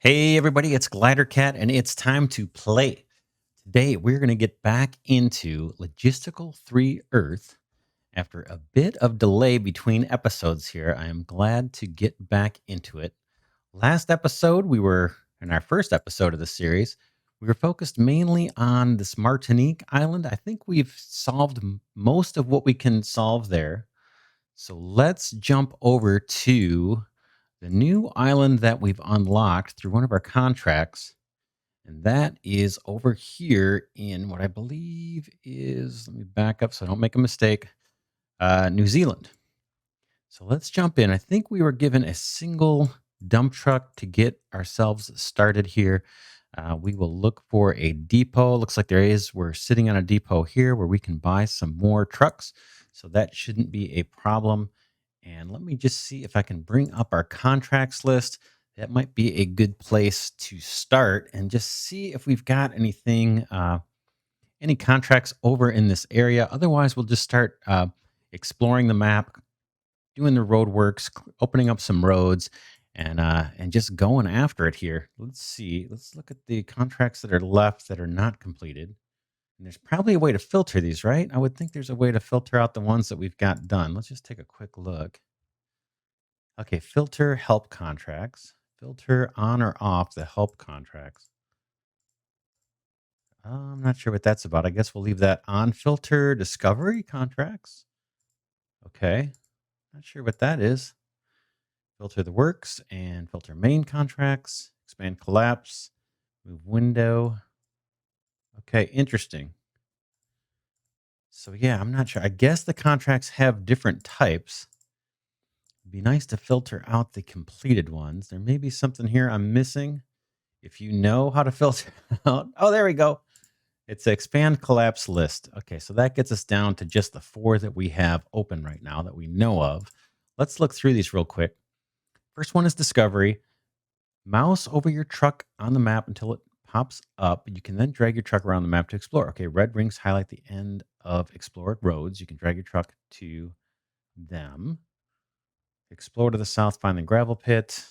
Hey everybody, it's Glidercat and it's time to play. Today we're going to get back into Logistical 3 Earth. After a bit of delay between episodes here, I am glad to get back into it. Last episode, we were in our first episode of the series, we were focused mainly on this Martinique island. I think we've solved most of what we can solve there. So let's jump over to the new island that we've unlocked through one of our contracts, and that is over here in what I believe is, let me back up so I don't make a mistake, New Zealand. So let's jump in. I think we were given a single dump truck to get ourselves started here. We will look for a depot. Looks like there is. We're sitting on a depot here where we can buy some more trucks. So that shouldn't be a problem. And let me just see if I can bring up our contracts list. That might be a good place to start and just see if we've got anything, any contracts over in this area. Otherwise, we'll just start exploring the map, doing the road works, opening up some roads, and just going after it here. Let's see. Let's look at the contracts that are left that are not completed. And there's probably a way to filter these, right? I would think there's a way to filter out the ones that we've got done. Let's just take a quick look. Okay, filter help contracts. Filter on or off the help contracts. I'm not sure what that's about. I guess we'll leave that on. Filter discovery contracts. Okay, not sure what that is. Filter the works and filter main contracts. Expand collapse. Move window. Okay, interesting. So yeah, I'm not sure. I guess the contracts have different types. It'd be nice to filter out the completed ones. There may be something here I'm missing. If you know how to filter out, oh, there we go. It's expand collapse list. Okay, so that gets us down to just the four that we have open right now that we know of. Let's look through these real quick. First one is discovery. Mouse over your truck on the map until it pops up. You can then drag your truck around the map to explore. Okay, red rings highlight the end of explored roads. You can drag your truck to them. Explore to the south, find the gravel pit.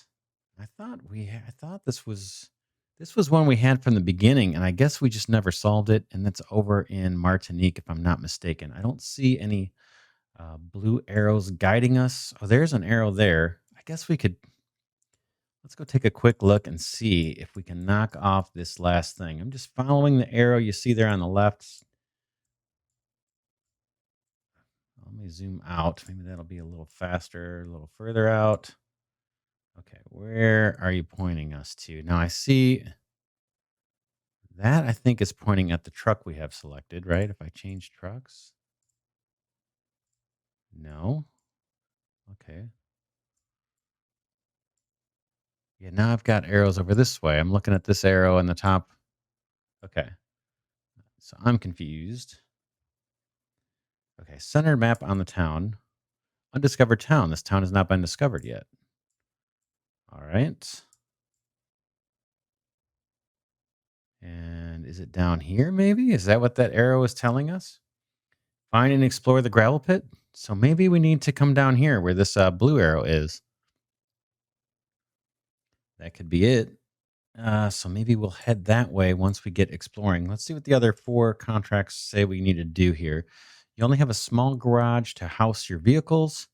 I thought this was one we had from the beginning, and I guess we just never solved it. And that's over in Martinique, if I'm not mistaken. I don't see any blue arrows guiding us. Oh, there's an arrow there. I guess we could. Let's go take a quick look and see if we can knock off this last thing. I'm just following the arrow you see there on the left. Let me zoom out. Maybe that'll be a little faster, a little further out. Okay, where are you pointing us to? Now I see that I think is pointing at the truck we have selected, right? If I change trucks. No. Okay. Yeah, now I've got arrows over this way. I'm looking at this arrow in the top. Okay. So I'm confused. Okay, center map on the town. Undiscovered town. This town has not been discovered yet. All right. And is it down here maybe? Is that what that arrow is telling us? Find and explore the gravel pit. So maybe we need to come down here where this blue arrow is. That could be it. So maybe we'll head that way once we get exploring. Let's see what the other four contracts say we need to do here. You only have a small garage to house your vehicles.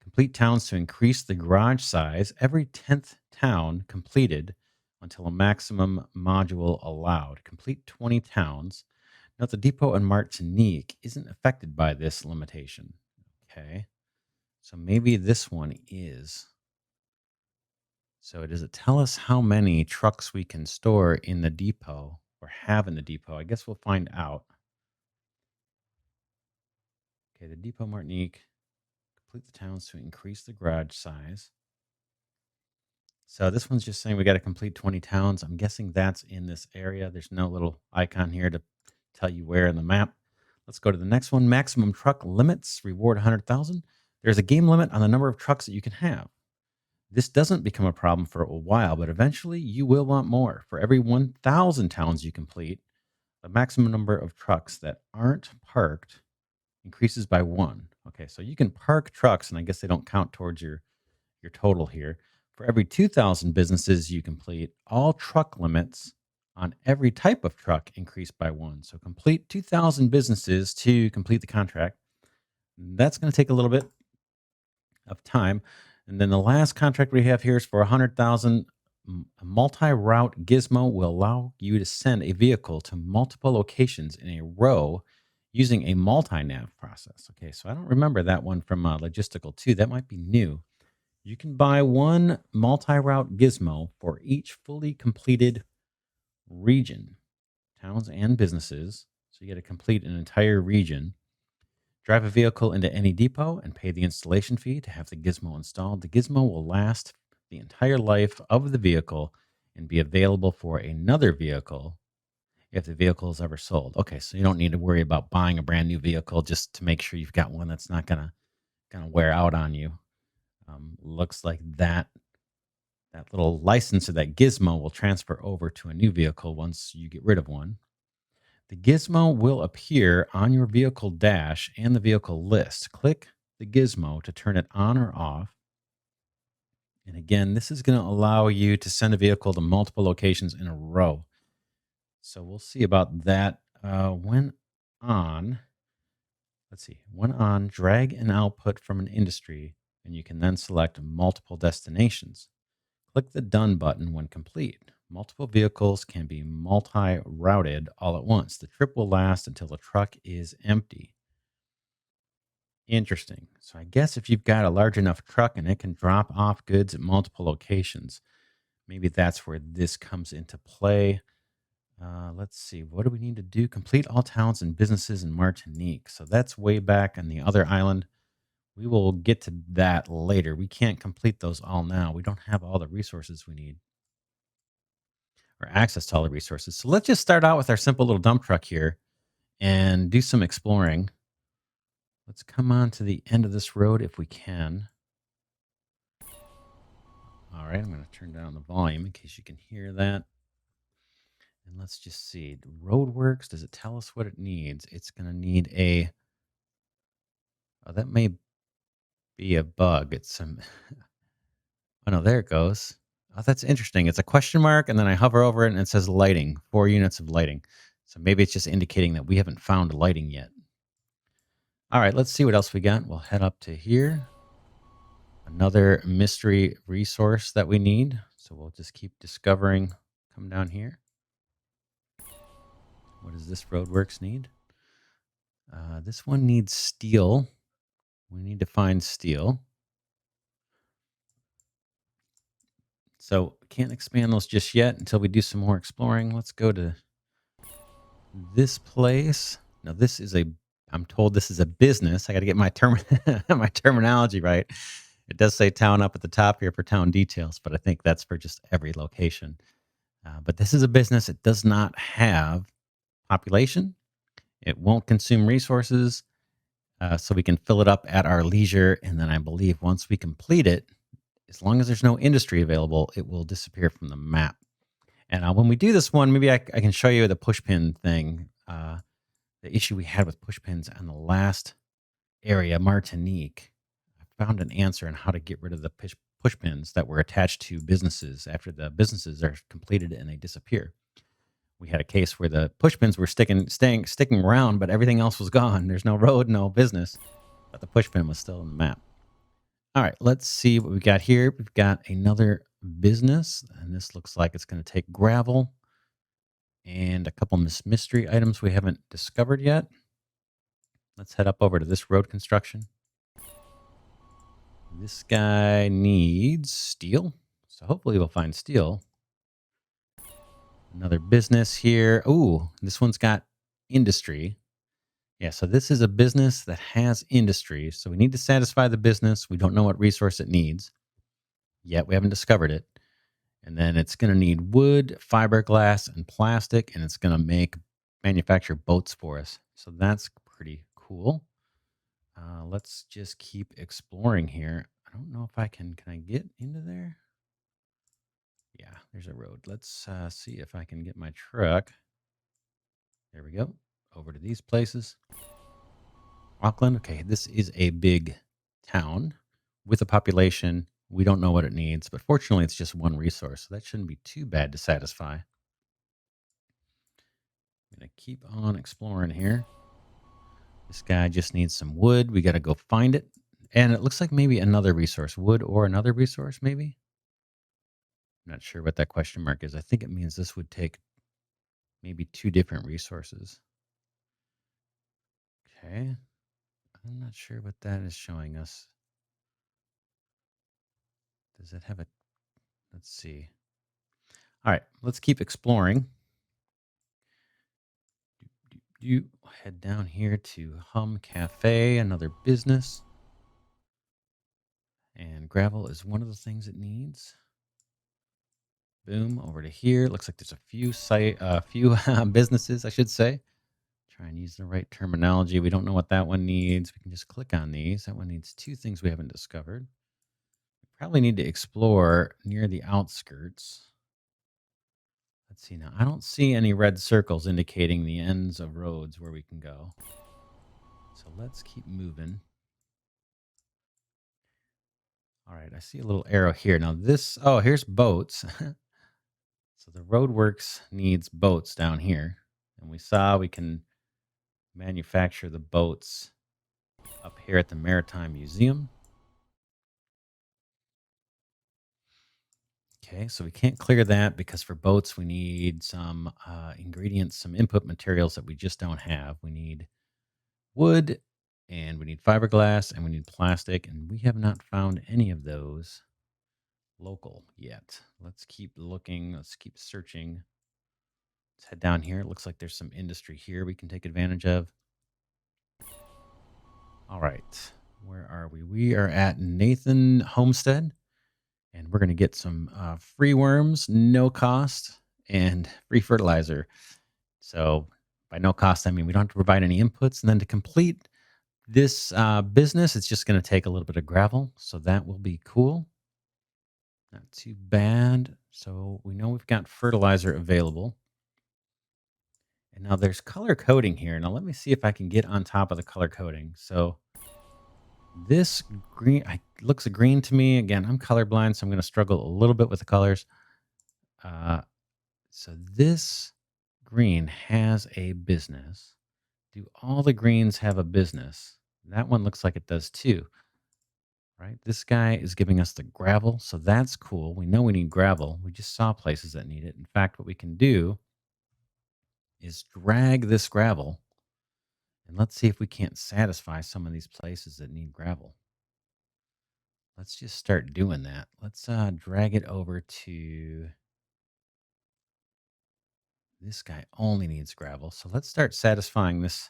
Complete towns to increase the garage size. Every 10th town completed until a maximum module allowed. Complete 20 towns. Note the depot in Martinique isn't affected by this limitation. Okay. So maybe this one is. So does it tell us how many trucks we can store in the depot or have in the depot? I guess we'll find out. Okay, the depot Martinique. Complete the towns to increase the garage size. So this one's just saying we got to complete 20 towns. I'm guessing that's in this area. There's no little icon here to tell you where in the map. Let's go to the next one. Maximum truck limits. Reward 100,000. There's a game limit on the number of trucks that you can have. This doesn't become a problem for a while, but eventually you will want more. For every 1,000 towns you complete, the maximum number of trucks that aren't parked increases by one. Okay, so you can park trucks, and I guess they don't count towards your total here. For every 2,000 businesses you complete, all truck limits on every type of truck increase by one. So complete 2,000 businesses to complete the contract. That's going to take a little bit of time. And then the last contract we have here is for 100,000. A multi-route gizmo will allow you to send a vehicle to multiple locations in a row using a multi-nav process. Okay, so I don't remember that one from Logistical 2. That might be new. You can buy one multi-route gizmo for each fully completed region, towns and businesses. So you got to complete an entire region. Drive a vehicle into any depot and pay the installation fee to have the gizmo installed. The gizmo will last the entire life of the vehicle and be available for another vehicle if the vehicle is ever sold. Okay, so you don't need to worry about buying a brand new vehicle just to make sure you've got one that's not gonna wear out on you. Looks like that little license or that gizmo will transfer over to a new vehicle once you get rid of one. The gizmo will appear on your vehicle dash and the vehicle list. Click the gizmo to turn it on or off. And again, this is going to allow you to send a vehicle to multiple locations in a row. So we'll see about that. When on, let's see, when on, drag an output from an industry, and you can then select multiple destinations. Click the Done button when complete. Multiple vehicles can be multi-routed all at once. The trip will last until the truck is empty. Interesting. So I guess if you've got a large enough truck and it can drop off goods at multiple locations, maybe that's where this comes into play. Let's see. What do we need to do? Complete all towns and businesses in Martinique. So that's way back on the other island. We will get to that later. We can't complete those all now. We don't have all the resources we need or access to all the resources. So let's just start out with our simple little dump truck here and do some exploring. Let's come on to the end of this road if we can. All right, I'm going to turn down the volume in case you can hear that. And let's just see. Roadworks, does it tell us what it needs? It's going to need a. Oh, that may be a bug. It's some. Oh, no, there it goes. Oh, that's interesting. It's a question mark, and then I hover over it, and it says lighting, 4 units of lighting. So maybe it's just indicating that we haven't found lighting yet. All right, let's see what else we got. We'll head up to here. Another mystery resource that we need. So we'll just keep discovering. Come down here. What does this roadworks need? This one needs steel. We need to find steel. So can't expand those just yet until we do some more exploring. Let's go to this place. Now this is I'm told this is a business. I got to get my my terminology right. It does say town up at the top here for town details, but I think that's for just every location. But this is a business. It does not have population. It won't consume resources. So we can fill it up at our leisure. And then I believe once we complete it, as long as there's no industry available, it will disappear from the map. And when we do this one, maybe I can show you the pushpin thing. The issue we had with pushpins on the last area, Martinique. I found an answer on how to get rid of the pushpins that were attached to businesses after the businesses are completed and they disappear. We had a case where the pushpins were sticking around, but everything else was gone. There's no road, no business, but the pushpin was still in the map. All right, let's see what we got here. We've got another business, and this looks like it's going to take gravel and a couple mystery items we haven't discovered yet. Let's head up over to this road construction. This guy needs steel, so hopefully we'll find steel. Another business here. Ooh, this one's got industry. Yeah, so this is a business that has industry. So we need to satisfy the business. We don't know what resource it needs yet. We haven't discovered it. And then it's going to need wood, fiberglass, and plastic, and it's going to manufacture boats for us. So that's pretty cool. Let's just keep exploring here. I don't know if can I get into there? Yeah, there's a road. Let's see if I can get my truck. There we go. Over to these places. Auckland. Okay, this is a big town with a population We don't know what it needs, but fortunately, it's just one resource, so that shouldn't be too bad to satisfy. I'm going to keep on exploring here. This guy just needs some wood. We got to go find it. And it looks like maybe another resource. Wood or another resource, maybe? I'm not sure what that question mark is. I think it means this would take maybe two different resources. Okay. I'm not sure what that is showing us. Does it have a... Let's see. All right. Let's keep exploring. You head down here to Hum Cafe, another business. And gravel is one of the things it needs. Boom, over to here. Looks like there's a few businesses, I should say. Try and use the right terminology. We don't know what that one needs. We can just click on these. That one needs two things we haven't discovered. We probably need to explore near the outskirts. Let's see now. I don't see any red circles indicating the ends of roads where we can go. So let's keep moving. All right, I see a little arrow here. Now here's boats. So the roadworks needs boats down here. And we saw we can manufacture the boats up here at the Maritime Museum. Okay, so we can't clear that because for boats we need some ingredients, some input materials that we just don't have. We need wood, and we need fiberglass, and we need plastic, and we have not found any of those local yet. Let's keep looking. Let's keep searching. Let's head down here. It looks like there's some industry here we can take advantage of. All right. Where are we? We are at Nathan Homestead, and we're going to get some free worms, no cost, and free fertilizer. So by no cost, I mean we don't have to provide any inputs. And then to complete this business, it's just going to take a little bit of gravel. So that will be cool. Not too bad. So we know we've got fertilizer available. And now there's color coding here. Now let me see if I can get on top of the color coding. So this green looks green to me. Again, I'm colorblind, so I'm going to struggle a little bit with the colors. So this green has a business. Do all the greens have a business? That one looks like it does too. Right? This guy is giving us the gravel, so that's cool. We know we need gravel. We just saw places that need it. In fact, what we can do is drag this gravel, and let's see if we can't satisfy some of these places that need gravel. Let's just start doing that. Let's drag it over to... This guy only needs gravel, so let's start satisfying this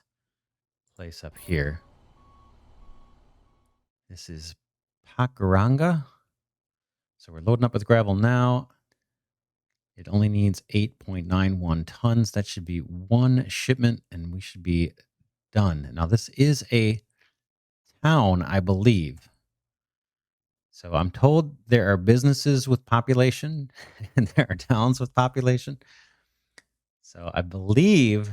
place up here. This is Pakuranga. So we're loading up with gravel now. It only needs 8.91 tons. That should be one shipment, and we should be done. Now, this is a town, I believe. So I'm told there are businesses with population, and there are towns with population. So I believe,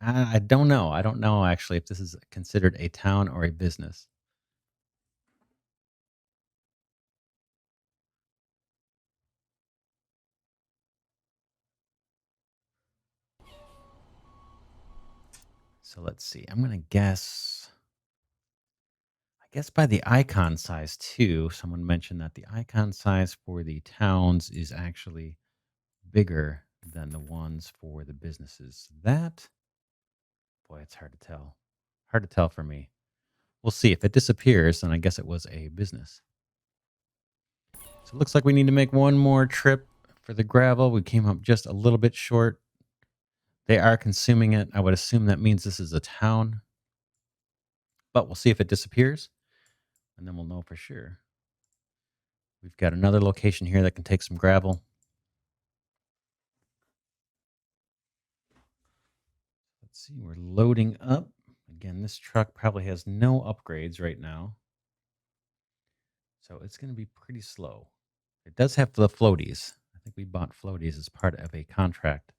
I don't know. I don't know, actually, if this is considered a town or a business. So let's see. I'm going to guess... I guess by the icon size too. Someone mentioned that the icon size for the towns is actually bigger than the ones for the businesses. That, boy, it's hard to tell. Hard to tell for me. We'll see. If it disappears, then I guess it was a business. So it looks like we need to make one more trip for the gravel. We came up just a little bit short. They are consuming it. I would assume that means this is a town. But we'll see if it disappears, and then we'll know for sure. We've got another location here that can take some gravel. Let's see, we're loading up. Again, this truck probably has no upgrades right now. So it's going to be pretty slow. It does have the floaties. I think we bought floaties as part of a contract.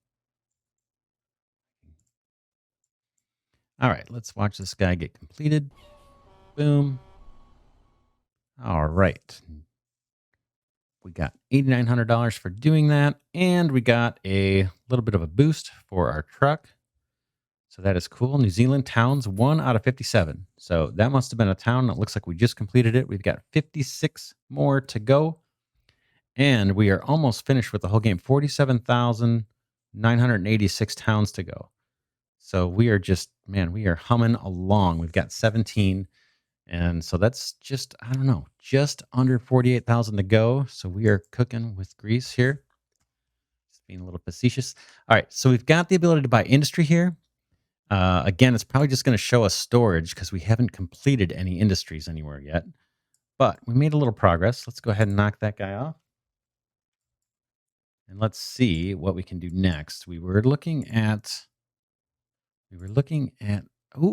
All right, let's watch this guy get completed. Boom. All right. We got $8,900 for doing that. And we got a little bit of a boost for our truck. So that is cool. New Zealand towns, 1 out of 57. So that must have been a town. It looks like we just completed it. We've got 56 more to go. And we are almost finished with the whole game. 47,986 towns to go. So we are just, man, we are humming along. We've got 17. And so that's just, I don't know, just under 48,000 to go. So we are cooking with grease here. Just being a little facetious. All right. So we've got the ability to buy industry here. Again, it's probably just going to show us storage because we haven't completed any industries anywhere yet. But we made a little progress. Let's go ahead and knock that guy off. And let's see what we can do next. Oh,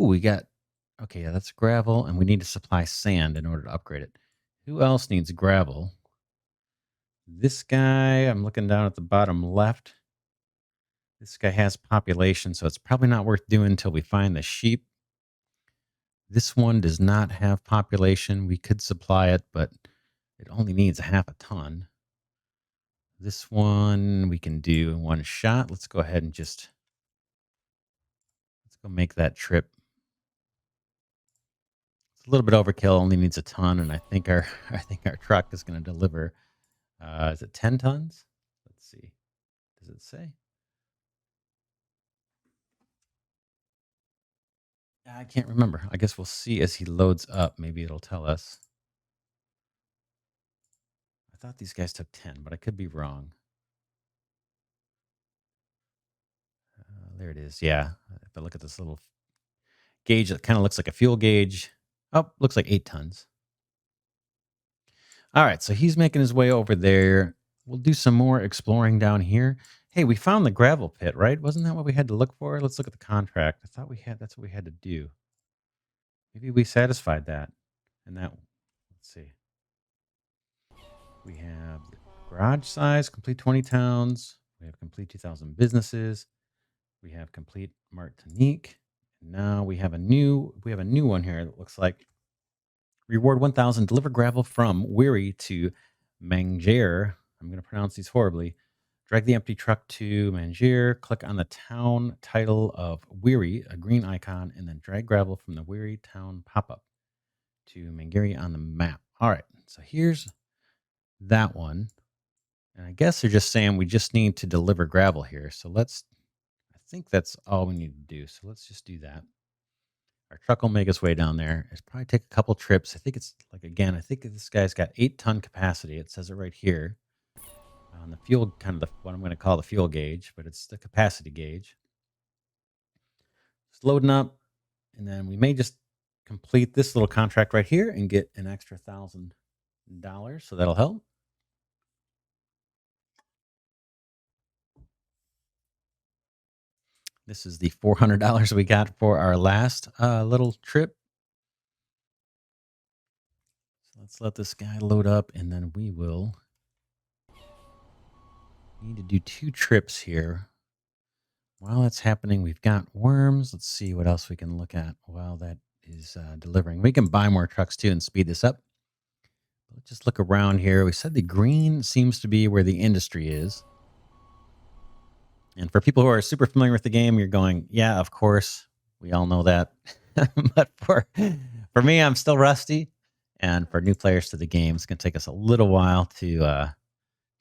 we got, okay, yeah, that's gravel, and we need to supply sand in order to upgrade it. Who else needs gravel? This guy, I'm looking down at the bottom left. This guy has population, so it's probably not worth doing until we find the sheep. This one does not have population. We could supply it, but it only needs a half a ton. This one we can do in one shot. Let's go ahead and let's go make that trip. It's a little bit overkill. Only needs a ton, and I think our truck is going to deliver. Is it 10 tons? Let's see. Does it say? I can't remember. I guess we'll see as he loads up. Maybe it'll tell us. I thought these guys took 10, but I could be wrong. There it is. Yeah. If I look at this little gauge, it kind of looks like a fuel gauge. Oh, looks like 8 tons. All right. So he's making his way over there. We'll do some more exploring down here. Hey, we found the gravel pit, right? Wasn't that what we had to look for? Let's look at the contract. I thought that's what we had to do. Maybe we satisfied that. And that, let's see. We have the garage size, complete 20 towns. We have complete 2,000 businesses. We have complete Martinique. And now we have a new one here that looks like reward 1,000. Deliver gravel from Weary to Mangier. I'm going to pronounce these horribly. Drag the empty truck to Mangier. Click on the town title of Weary, a green icon, and then drag gravel from the Weary town pop-up to Mangere on the map. All right, so here's that one. And I guess they're just saying we just need to deliver gravel here. So I think that's all we need to do. So let's just do that. Our truck will make its way down there. It's probably take a couple trips. I think it's like, again, I think this guy's got 8-ton capacity. It says it right here on the fuel, kind of what I'm going to call the fuel gauge, but it's the capacity gauge. It's loading up. And then we may just complete this little contract right here and get an extra $1,000. So that'll help. This is the $400 we got for our last little trip. So let's let this guy load up, and then we will need to do 2 trips here. While that's happening, we've got worms. Let's see what else we can look at while that is delivering. We can buy more trucks too and speed this up. Let's just look around here. We said the green seems to be where the industry is. And for people who are super familiar with the game, you're going, yeah, of course. We all know that. But for me, I'm still rusty. And for new players to the game, it's going to take us a little while to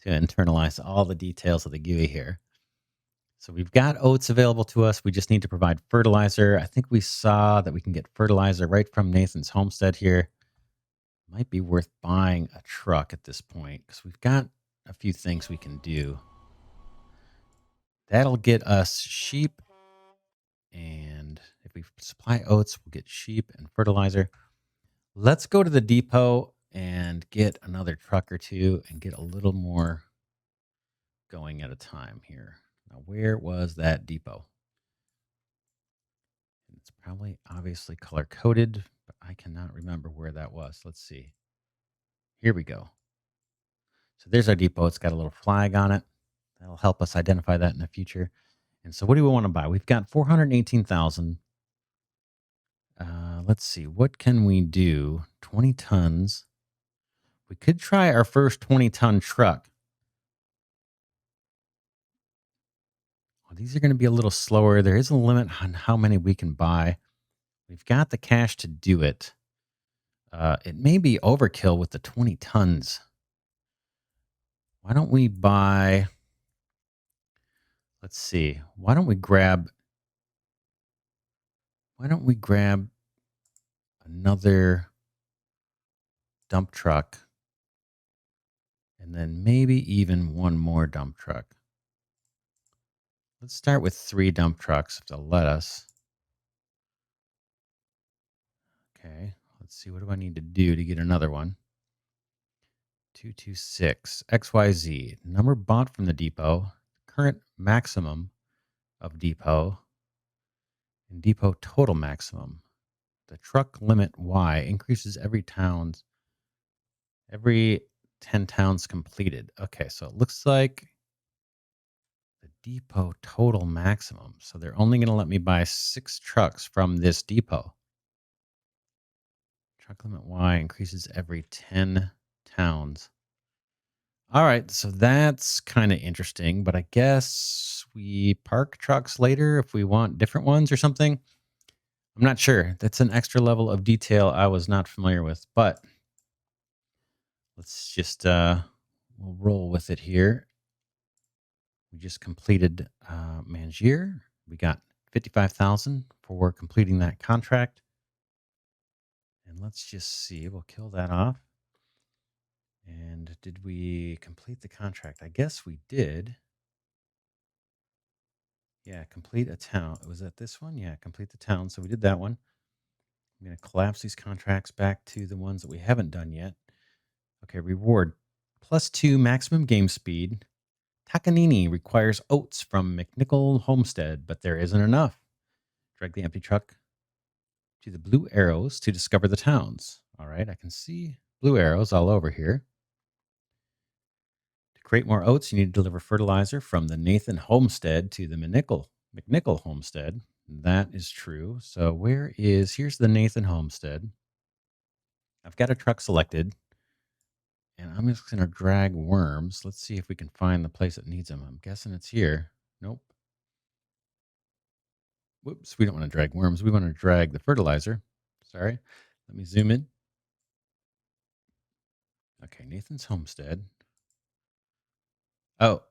internalize all the details of the GUI here. So we've got oats available to us. We just need to provide fertilizer. I think we saw that we can get fertilizer right from Nathan's homestead here. Might be worth buying a truck at this point because we've got a few things we can do. That'll get us sheep. And if we supply oats, we'll get sheep and fertilizer. Let's go to the depot and get another truck or two and get a little more going at a time here. Now, where was that depot? It's probably obviously color coded, but I cannot remember where that was. Let's see. Here we go. So there's our depot. It's got a little flag on it. That'll help us identify that in the future. And so what do we want to buy? We've got 418,000. Let's see. What can we do? 20 tons. We could try our first 20-ton truck. Well, these are going to be a little slower. There is a limit on how many we can buy. We've got the cash to do it. It may be overkill with the 20 tons. Why don't we buy, let's see, why don't we grab another dump truck and then maybe even one more dump truck. Let's start with 3 dump trucks if they'll let us. Okay, let's see. What do I need to do to get another one? 226 XYZ. Number bought from the depot. Current maximum of depot. And depot total maximum. The truck limit Y increases every 10 towns completed. Okay, so it looks like the depot total maximum. So they're only going to let me buy 6 trucks from this depot. Truck limit Y increases every 10 towns. All right, so that's kind of interesting, but I guess we park trucks later if we want different ones or something. I'm not sure. That's an extra level of detail I was not familiar with, but let's just we'll roll with it here. We just completed Mangier. We got 55,000 for completing that contract. And let's just see. We'll kill that off. And did we complete the contract? I guess we did. Yeah, complete a town. Was that this one? Yeah, complete the town. So we did that one. I'm going to collapse these contracts back to the ones that we haven't done yet. Okay, reward +2 maximum game speed. Takanini requires oats from McNichol Homestead, but there isn't enough. Drag the empty truck to the blue arrows to discover the towns. All right, I can see blue arrows all over here. To create more oats, you need to deliver fertilizer from the Nathan Homestead to the McNichol Homestead. That is true. So here's the Nathan Homestead. I've got a truck selected, and I'm just going to drag worms. Let's see if we can find the place that needs them. I'm guessing it's here. Nope. Whoops, we don't want to drag worms. We want to drag the fertilizer. Sorry. Let me zoom in. Okay, Nathan's Homestead. Oh,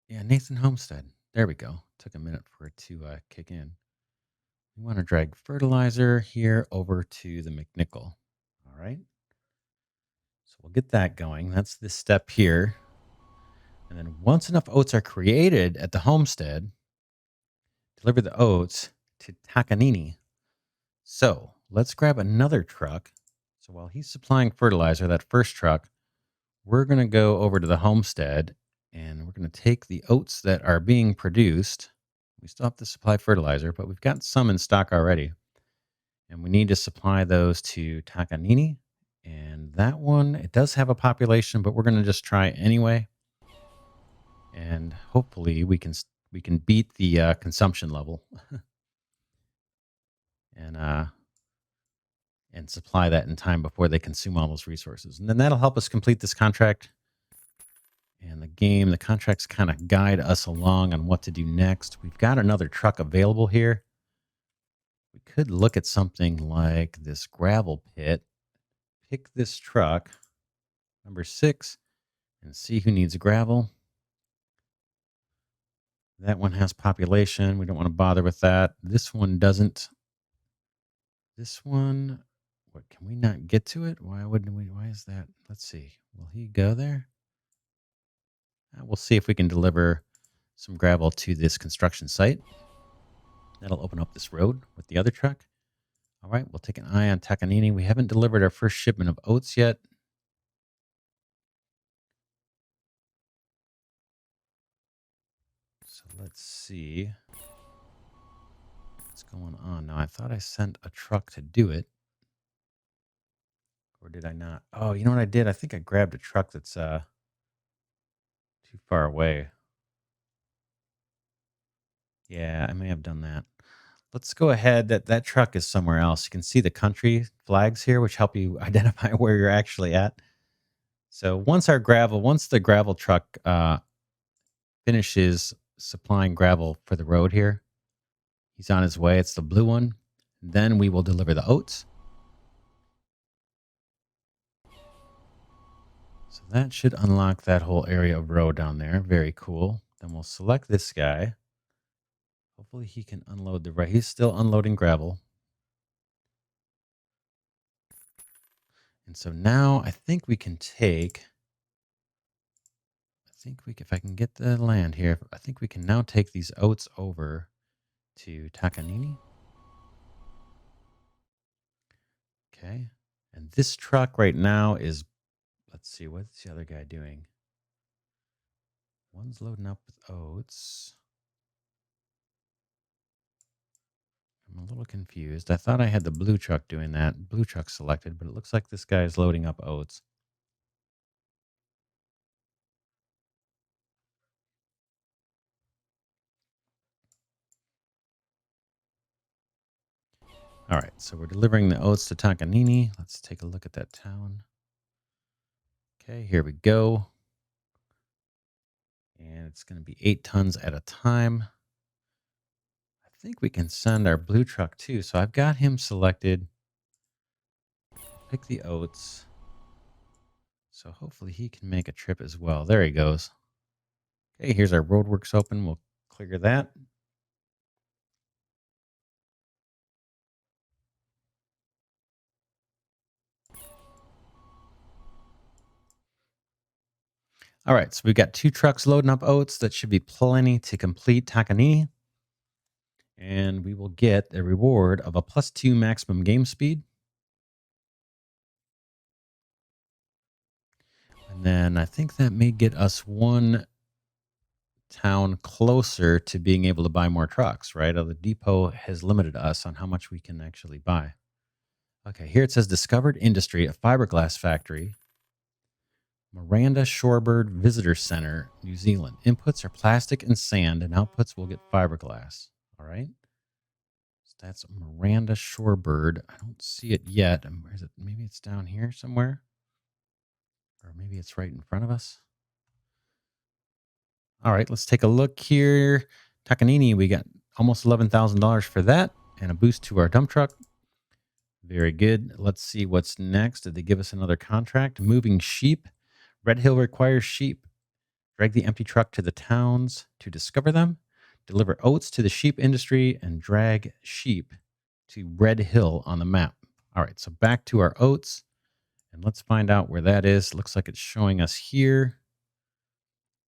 yeah, Nathan Homestead. There we go. Took a minute for it to kick in. We want to drag fertilizer here over to the McNichol. All right. So we'll get that going. That's this step here. And then once enough oats are created at the homestead, deliver the oats to Takanini. So let's grab another truck. So while he's supplying fertilizer, that first truck, we're going to go over to the homestead and we're going to take the oats that are being produced. We still have to supply fertilizer, but we've got some in stock already. And we need to supply those to Takanini. And that one, it does have a population, but we're going to just try anyway. And hopefully we can beat the consumption level and supply that in time before they consume all those resources. And then that'll help us complete this contract. And the contracts kind of guide us along on what to do next. We've got another truck available here. We could look at something like this gravel pit, pick this truck, number 6, and see who needs gravel. That one has population. We don't want to bother with that. This one doesn't. This one, what, can we not get to it? Why wouldn't we? Why is that? Let's see. Will he go there? We'll see if we can deliver some gravel to this construction site. That'll open up this road with the other truck. All right, we'll take an eye on Takanini. We haven't delivered our first shipment of oats yet. So let's see what's going on. Now, I thought I sent a truck to do it. Or did I not? Oh, you know what I did? I think I grabbed a truck that's too far away. Yeah, I may have done that. Let's go ahead. That truck is somewhere else. You can see the country flags here, which help you identify where you're actually at. So once the gravel truck finishes supplying gravel for the road here, he's on his way. It's the blue one. Then we will deliver the oats. So that should unlock that whole area of road down there. Very cool. Then we'll select this guy. Hopefully he can unload the right. He's still unloading gravel. And so now I think we can if I can get the land here, I think we can now take these oats over to Takanini. Okay. And this truck right now is, let's see, what's the other guy doing? One's loading up with oats. I'm a little confused. I thought I had the blue truck doing that. Blue truck selected, but it looks like this guy is loading up oats. All right, so we're delivering the oats to Takanini. Let's take a look at that town. Okay, here we go. And it's going to be 8 tons at a time. I think we can send our blue truck too. So I've got him selected. Pick the oats. So hopefully he can make a trip as well. There he goes. Okay, here's our roadworks open. We'll clear that. All right, so we've got 2 trucks loading up oats. That should be plenty to complete Takanini. And we will get a reward of a +2 maximum game speed. And then I think that may get us one town closer to being able to buy more trucks, right? The depot has limited us on how much we can actually buy. Okay, here it says discovered industry, a fiberglass factory. Miranda Shorebird Visitor Center, New Zealand. Inputs are plastic and sand, and outputs will get fiberglass. All right. So that's Miranda Shorebird. I don't see it yet. Where is it? Maybe it's down here somewhere. Or maybe it's right in front of us. All right, let's take a look here. Takanini, we got almost $11,000 for that and a boost to our dump truck. Very good. Let's see what's next. Did they give us another contract? Moving sheep. Red Hill requires sheep. Drag the empty truck to the towns to discover them. Deliver oats to the sheep industry and drag sheep to Red Hill on the map. All right, so back to our oats. And let's find out where that is. Looks like it's showing us here.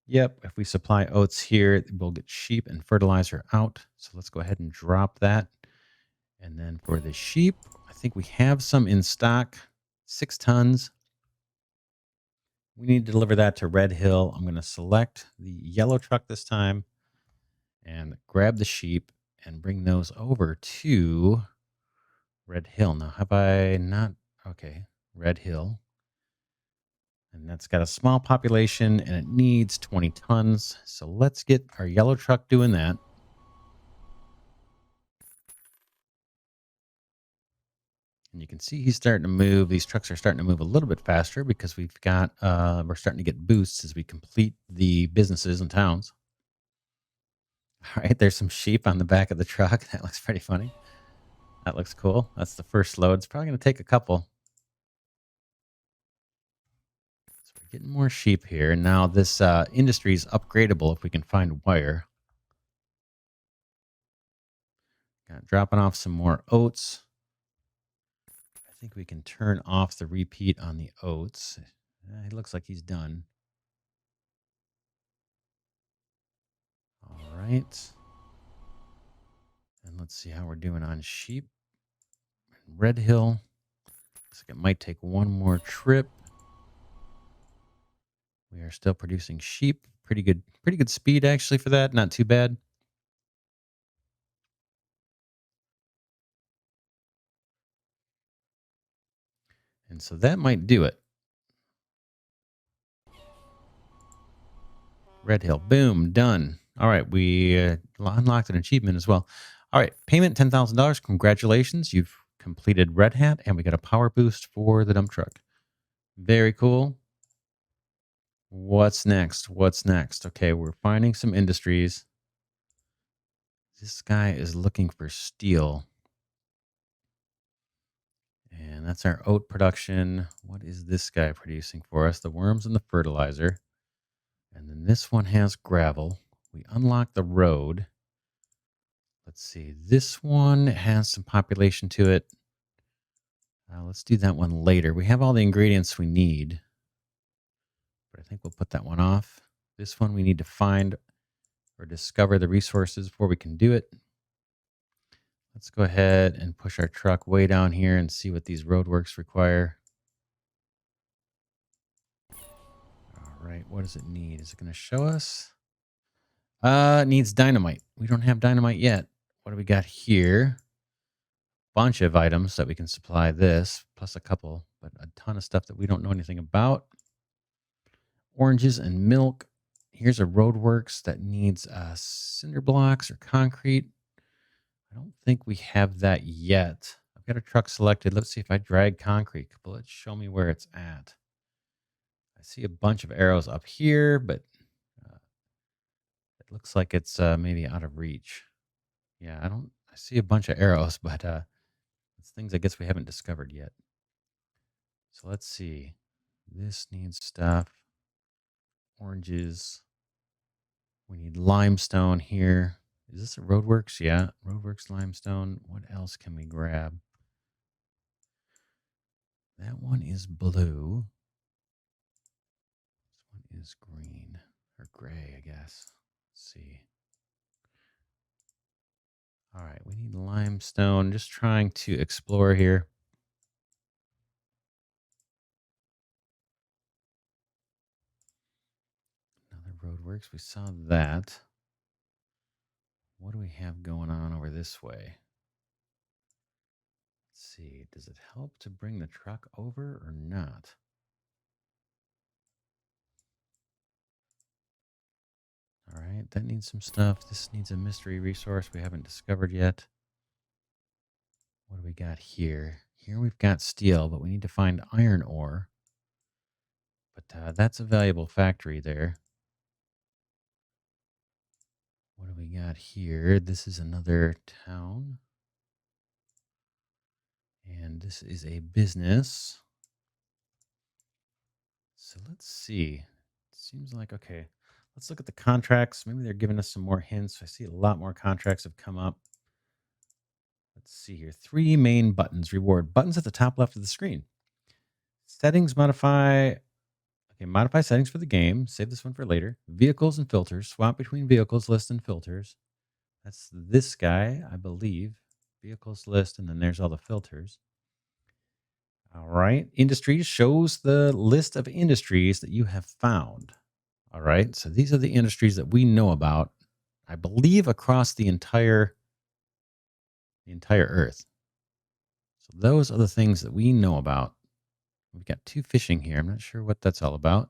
Yep, if we supply oats here, we'll get sheep and fertilizer out. So let's go ahead and drop that. And then for the sheep, I think we have some in stock, 6 tons. We need to deliver that to Red Hill. I'm going to select the yellow truck this time and grab the sheep and bring those over to Red Hill. Now, have I not? Okay, Red Hill. And that's got a small population and it needs 20 tons. So let's get our yellow truck doing that. And you can see he's starting to move. These trucks are starting to move a little bit faster because we're starting to get boosts as we complete the businesses and towns. All right, there's some sheep on the back of the truck. That looks pretty funny. That looks cool. That's the first load. It's probably going to take a couple. So we're getting more sheep here. Now this industry is upgradable if we can find wire. Dropping off some more oats. I think we can turn off the repeat on the oats. It looks like he's done. All right. And let's see how we're doing on sheep. Red Hill. Looks like it might take one more trip. We are still producing sheep. Pretty good speed actually for that. Not too bad. And so that might do it. Red Hill. Boom. Done. All right. We unlocked an achievement as well. All right. Payment $10,000. Congratulations. You've completed Red Hat and we got a power boost for the dump truck. Very cool. What's next? What's next? Okay, we're finding some industries. This guy is looking for steel, and that's our oat production. What is this guy producing for us? The worms and the fertilizer. And then this one has gravel. We unlock the road. Let's see. This one has some population to it. Let's do that one later. We have all the ingredients we need, but I think we'll put that one off. This one we need to find or discover the resources before we can do it. Let's go ahead and push our truck way down here and see what these roadworks require. All right, what does it need? Is it going to show us? It needs dynamite. We don't have dynamite yet. What do we got here? Bunch of items that we can supply this, plus a couple, but a ton of stuff that we don't know anything about. Oranges and milk. Here's a roadworks that needs cinder blocks or concrete. I don't think we have that yet. I've got a truck selected. Let's see if I drag concrete. Let's show me where it's at. I see a bunch of arrows up here, but it looks like it's maybe out of reach. Yeah, I see a bunch of arrows, but it's things I guess we haven't discovered yet. So let's see. This needs stuff. Oranges. We need limestone here. Is this a roadworks? Yeah, roadworks limestone. What else can we grab? That one is blue. This one is green or gray, I guess. Let's see. All right, we need limestone. Just trying to explore here. Another roadworks. We saw that. What do we have going on over this way? Let's see. Does it help to bring the truck over or not? All right, that needs some stuff. This needs a mystery resource we haven't discovered yet. What do we got here? Here we've got steel, but we need to find iron ore. But that's a valuable factory there. What do we got here? This is another town. And this is a business. So let's see. Seems like, okay, let's look at the contracts. Maybe they're giving us some more hints. I see a lot more contracts have come up. Let's see here. 3 main buttons, reward buttons at the top left of the screen. Settings modify. Okay, modify settings for the game. Save this one for later. Vehicles and filters. Swap between vehicles, list, and filters. That's this guy, I believe. Vehicles list, and then there's all the filters. All right. Industries shows the list of industries that you have found. All right. So these are the industries that we know about, I believe, across the entire Earth. So those are the things that we know about. We've got 2 fishing here. I'm not sure what that's all about.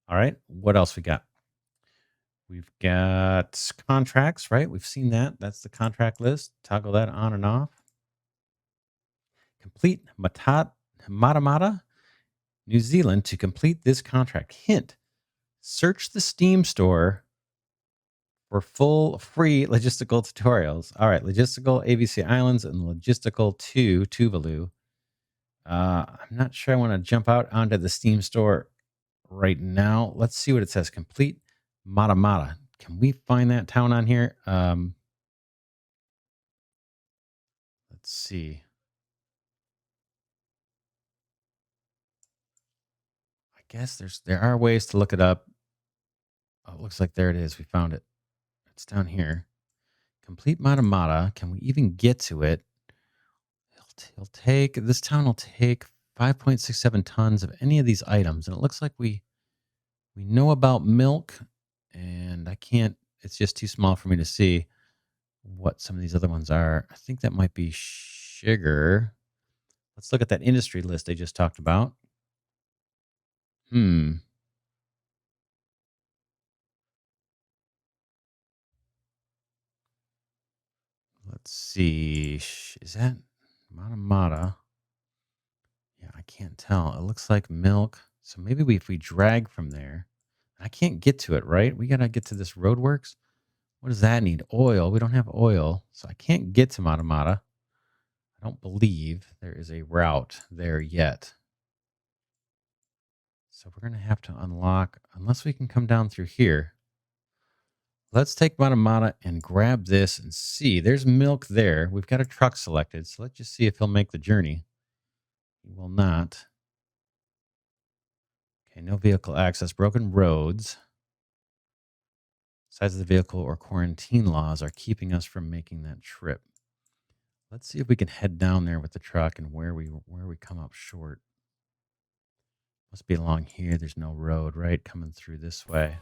All right. What else we got? We've got contracts, right? We've seen that. That's the contract list. Toggle that on and off. Complete Matamata, New Zealand to complete this contract. Hint, search the Steam store for full free logistical tutorials. All right, logistical ABC Islands and logistical 2 Tuvalu. I'm not sure I want to jump out onto the Steam store right now. Let's see what it says. Complete Matamata. Can we find that town on here? Let's see. I guess there are ways to look it up. Oh, it looks like there it is. We found it. It's down here. Complete Matamata. Can we even get to it? This town will take 5.67 tons of any of these items, and it looks like we know about milk, and I can't. It's just too small for me to see what some of these other ones are. I think that might be sugar. Let's look at that industry list they just talked about. Hmm. Let's see. Is that Matamata? Yeah, I can't tell. It looks like milk, So maybe if we drag from there, I can't get to it, right? We got to get to this roadworks. What does that need? Oil. We don't have oil, so I can't get to Matamata. I don't believe there is a route there yet. So we're going to have to unlock, unless we can come down through here. Let's take Matamata and grab this and see. There's milk there. We've got a truck selected, so let's just see if he'll make the journey. He will not. Okay, no vehicle access, broken roads. Size of the vehicle or quarantine laws are keeping us from making that trip. Let's see if we can head down there with the truck and where we come up short. Must be along here. There's no road, right? Coming through this way.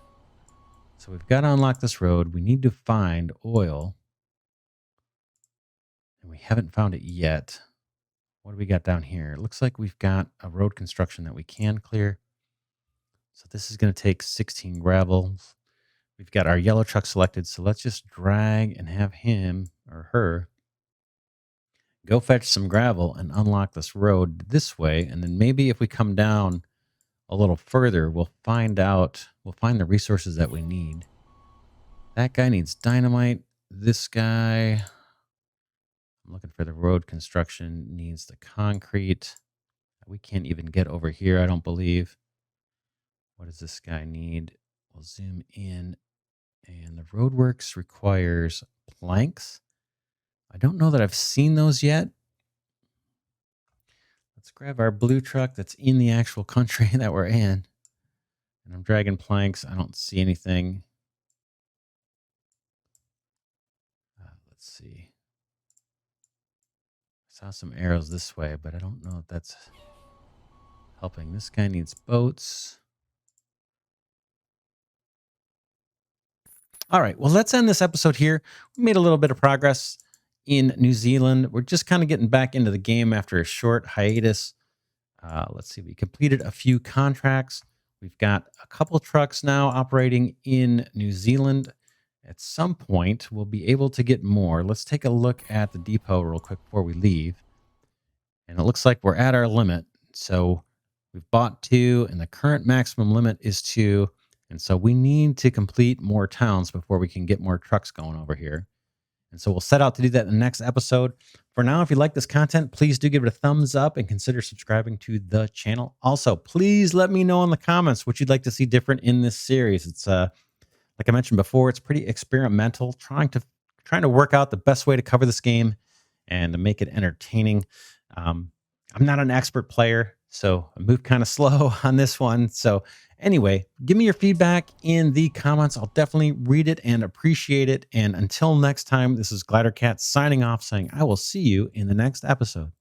So we've got to unlock this road. We need to find oil. And we haven't found it yet. What do we got down here? It looks like we've got a road construction that we can clear. So this is going to take 16 gravels. We've got our yellow truck selected. So let's just drag and have him or her go fetch some gravel and unlock this road this way. And then maybe if we come down a little further, we'll find the resources that we need. That guy needs dynamite. This guy, I'm looking for the road construction, needs the concrete. We can't even get over here, I don't believe. What does this guy need? We'll zoom in. And the roadworks requires planks. I don't know that I've seen those yet. Let's grab our blue truck that's in the actual country that we're in. And I'm dragging planks. I don't see anything. Let's see. I saw some arrows this way, but I don't know if that's helping. This guy needs boats. All right. Well, let's end this episode here. We made a little bit of progress in New Zealand. We're just kind of getting back into the game after a short hiatus. Let's see. We completed a few contracts. We've got a couple trucks now operating in New Zealand. At some point, we'll be able to get more. Let's take a look at the depot real quick before we leave. And it looks like we're at our limit. So we've bought 2, and the current maximum limit is 2. And so we need to complete more towns before we can get more trucks going over here. And so we'll set out to do that in the next episode. For now, if you like this content, please do give it a thumbs up and consider subscribing to the channel. Also, please let me know in the comments what you'd like to see different in this series. It's like I mentioned before, it's pretty experimental, trying to work out the best way to cover this game and to make it entertaining. I'm not an expert player, so I move kind of slow on this one. So anyway, give me your feedback in the comments. I'll definitely read it and appreciate it. And until next time, this is Glidercat signing off, saying I will see you in the next episode.